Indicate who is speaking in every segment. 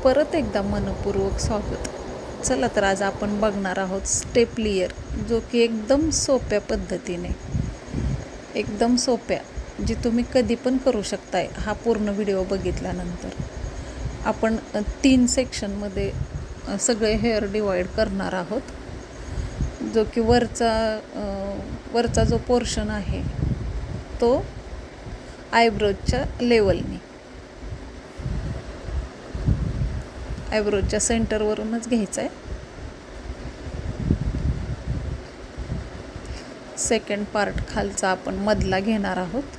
Speaker 1: परत एकदा मनपूर्वक स्वागत. चला तर आज आपण बघणार आहोत स्टेप लेयर, जो की एकदम सोप्या पद्धतीने, एकदम सोप्या, जी तुम्ही कधी पण करू शकताय. हा पूर्ण व्हिडिओ बघितल्यानंतर आपण 3 सेक्शनमध्ये सगळे हेअर डिवाइड करणार आहोत. जो की वरचा जो पोर्शन आहे तो आयब्रोजच्या लेवलने, आयब्रोजच्या सेंटरवरूनच घ्यायचा आहे. सेकंड पार्ट खालचा आपण मधला घेणार आहोत.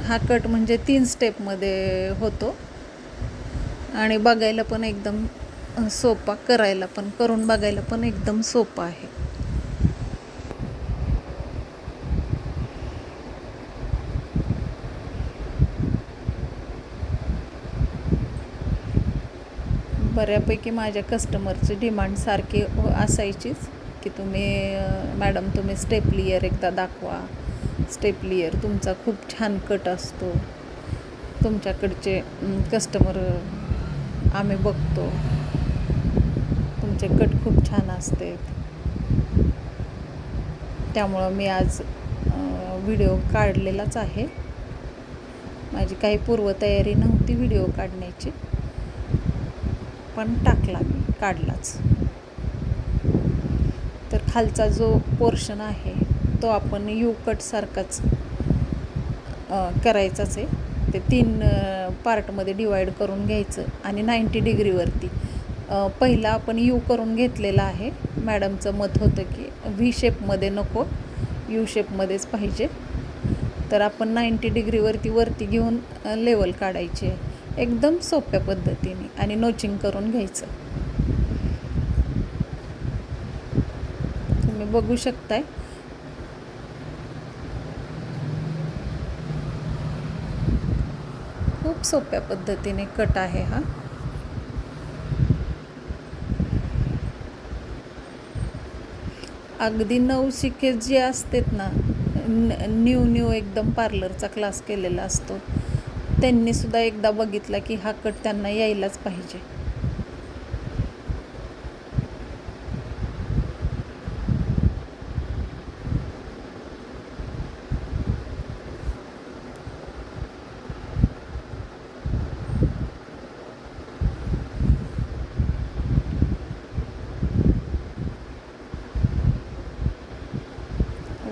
Speaker 1: हा कट म्हणजे 3 स्टेपमध्ये होतो आणि बघायला पण एकदम सोपा, करायला पण, करून बघायला पण एकदम सोपा आहे. बऱ्यापैकी माझ्या कस्टमरची डिमांड सारखी असायचीच की मॅडम तुम्ही स्टेप लेयर एकदा दाखवा. स्टेप लेयर तुमचा खूप छान कट असतो, तुमच्याकडचे कस्टमर आम्ही बघतो, तुमचे कट खूप छान असते. त्यामुळं मी आज व्हिडिओ काढलेलाच आहे. माझी काही पूर्वतयारी नव्हती व्हिडिओ काढण्याची, पण काढलाच. तर खालचा जो पोर्शन आहे तो आपण यू कट सारखाच करायचाच आहे. ते 3 पार्टमध्ये डिवाइड करून घ्यायचं आणि 90 डिग्रीवरती. पहिला आपण यू करून घेतलेला आहे. मॅडमचं मत होतं की व्ही शेपमध्ये नको, यू शेपमध्येच पाहिजे. तर आपण 90 डिग्रीवरती वरती घेऊन लेवल काढायची आहे एकदम सोप्या पद्धतीने आणि नोचिंग करून घ्यायचं. तुम्ही बघू शकताय. खूप सोप्या पद्धतीने कट आहे हा. अगदी नवशिके जे असतात ना, न्यू एकदम पार्लरचा क्लास केलेला असतो, त्यांनी सुद्धा एकदा बघितला की हा कट त्यांना यायलाच पाहिजे.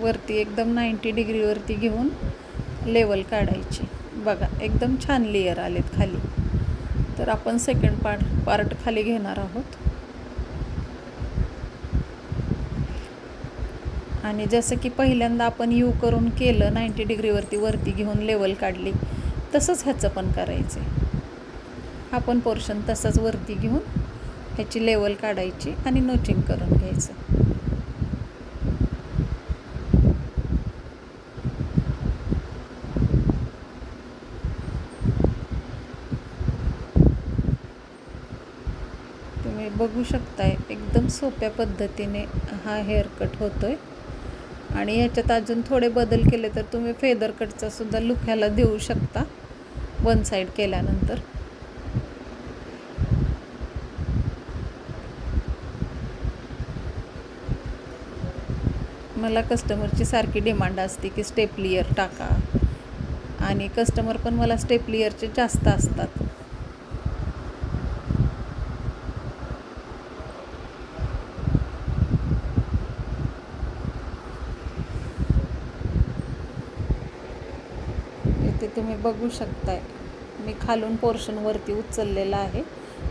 Speaker 1: वरती एकदम 90 डिग्रीवरती घेऊन लेवल काढायची. बघा एकदम छान लेयर आलेत खाली. तर आपण सेकंड पार्ट खाली घेणार आहोत. आणि जसं की पहिल्यांदा आपण यू करून केलं, 90 डिग्रीवरती वरती घेऊन लेवल काढली, तसंच ह्याचं पण करायचं आहे. हा पण पोर्शन तसाच वरती घेऊन ह्याची लेवल काढायची आणि नोचिंग करून घ्यायचं. तुम्ही बघू शकताय एकदम सोप्या पद्धतीने हा हेअर कट होतोय. आणि ह्याच्यात अजून थोडे बदल केले तर तुम्ही फेदर कटचा सुद्धा लुक ह्याला देऊ शकता वन साईड केल्यानंतर. मला कस्टमरची सारखी डिमांड असते की स्टेप लेयर टाका, आणि कस्टमर पण मला स्टेप लेयरचे जास्त असतात. इथे तुम्ही बघू शकताय मी खालून पोर्शन वरती उचललेला आहे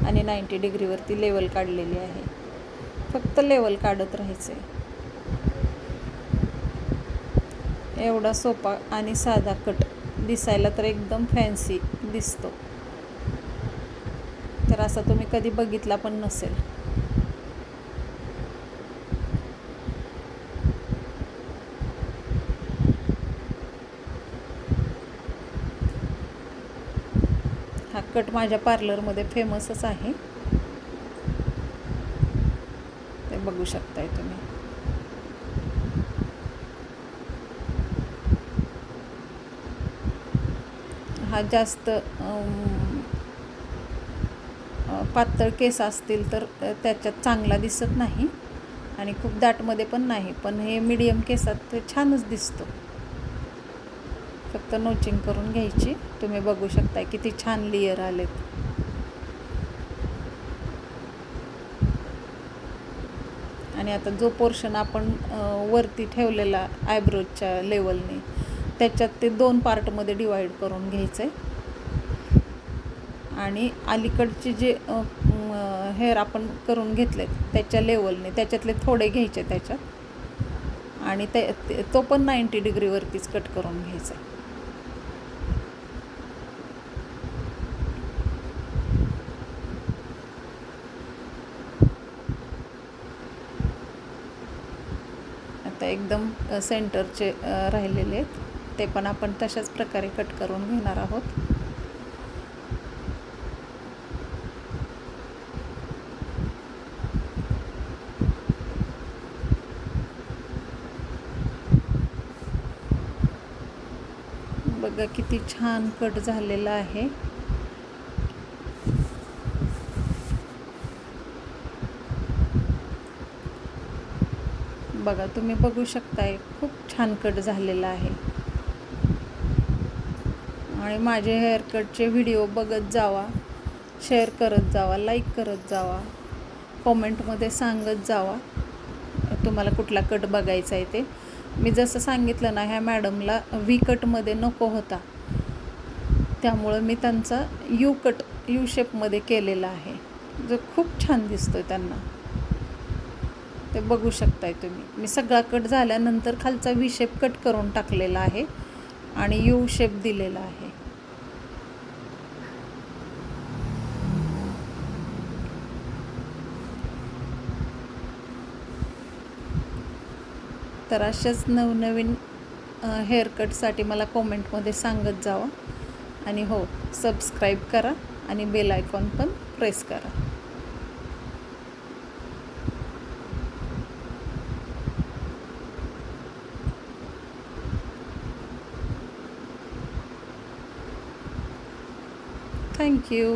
Speaker 1: आणि 90 डिग्रीवरती लेवल काढलेली आहे. फक्त लेवल काढत राहायचे. एवढा सोपा आणि साधा कट, दिसायला तर एकदम फॅन्सी दिसतो. तर असा तुम्ही कधी बघितला पण नसेल. हा कट माझ्या पार्लरमध्ये फेमसच आहे. ते बघू शकताय तुम्ही. हा जास्त पातळ केस असतील तर त्याच्यात चांगला दिसत नाही आणि खूप दाटमध्ये पण नाही, पण हे मीडियम केसात ते छानच दिसतो. फक्त नोचिंग करून घ्यायची. तुम्ही बघू शकता किती छान लेयर आलेत. आणि आता जो पोर्शन आपण वरती ठेवलेला आयब्रोजच्या लेवलने, त्याच्यात ते 2 पार्टमध्ये डिवाईड करून घ्यायचं आहे. आणि अलीकडचे जे हेअर आपण करून घेतलेत त्याच्या लेवलने त्याच्यातले थोडे घ्यायचे त्याच्यात आणि तो पण 90 डिग्रीवरतीच कट करून घ्यायचा. आता एकदम सेंटरचे राहिलेले आहेत ते पण आपण तशाच प्रकारे कट करून घेणार आहोत. बघा किती छान कट झालेला आहे. बघा तुम्ही बघू शकताय खूप छान कट झालेला आहे. आणि माझे हेअर कटचे व्हिडिओ बघत जावा, शेअर करत जावा, लाईक करत जावा, कॉमेंटमध्ये सांगत जावा तुम्हाला कुठला कट बघायचा आहे ते. मी जसं सांगितलं ना, ह्या मॅडमला व्ही कटमध्ये नको होता, त्यामुळं मी त्यांचा यू शेपमध्ये केलेला आहे, जो खूप छान दिसतोय त्यांना. ते बघू शकताय तुम्ही. मी सगळा कट झाल्यानंतर खालचा व्ही शेप कट करून टाकलेला आहे आणि यू शेप दिलेला आहे. तर अशाच नवनवीन हेअरकटसाठी मला कॉमेंटमध्ये सांगत जावा. आणि हो, सबस्क्राईब करा आणि बेल आयकॉन पण प्रेस करा. थँक्यू.